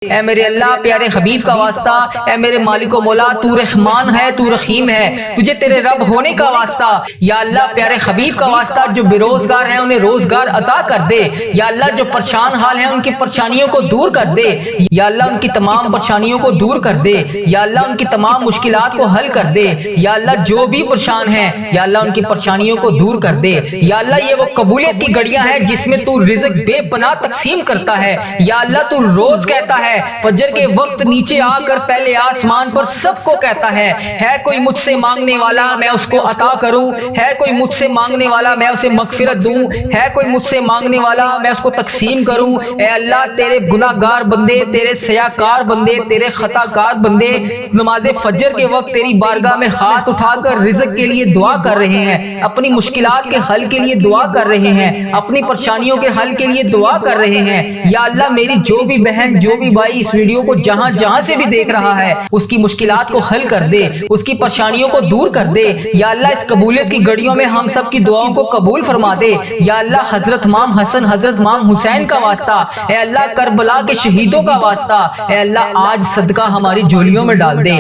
اے میرے اللہ پیارے حبیب کا واسطہ، اے میرے مالک و مولا تو رحمان ہے، تو رحیم ہے، تجھے تیرے رب ہونے کا واسطہ، یا اللہ پیارے حبیب کا واسطہ جو بے روزگار ہیں انہیں روزگار عطا کر دے، یا اللہ جو پریشان حال ہیں ان کی پریشانیوں کو دور کر دے، یا اللہ ان کی تمام پریشانیوں کو دور کر دے، یا اللہ ان کی تمام مشکلات کو حل کر دے، یا اللہ جو بھی پریشان ہیں یا اللہ ان کی پریشانیوں کو دور کر دے، یا اللہ یہ وہ قبولیت کی گھڑیاں ہیں جس میں تو رزق بے پناہ تقسیم کرتا ہے، یا اللہ تو روز کہتا ہے فجر کے وقت نیچے آ کر پہلے آسمان پر سب کو کہتا ہے کوئی مجھ سے مانگنے والا میں اس کو عطا کروں، ہے کوئی مجھ سے مانگنے والا میں اسے مغفرت دوں، ہے کوئی مجھ سے مانگنے والا میں اس کو تقسیم کروں۔ اے اللہ تیرے گناہ گار بندے، تیرے سیاکار بندے، تیرے خطا کار بندے نماز فجر کے وقت تیری بارگاہ میں ہاتھ اٹھا کر رزق کے لیے دعا کر رہے ہیں، اپنی مشکلات کے حل کے لیے دعا کر رہے ہیں، اپنی پریشانیوں کے حل کے لیے دعا کر رہے ہیں۔ یا اللہ میری جو بھی بہن جو بھی بھائی اس ویڈیو کو جہاں جہاں سے بھی دیکھ رہا ہے اس کی مشکلات کو حل کر دے، اس کی پریشانیوں کو دور کر دے، یا اللہ اس قبولیت کی گھڑیوں میں ہم سب کی دعاؤں کو قبول فرما دے، یا اللہ حضرت امام حسن حضرت امام حسین کا واسطہ، اے اللہ کربلا کے شہیدوں کا واسطہ، اے اللہ آج صدقہ ہماری جھولیوں میں ڈال دے۔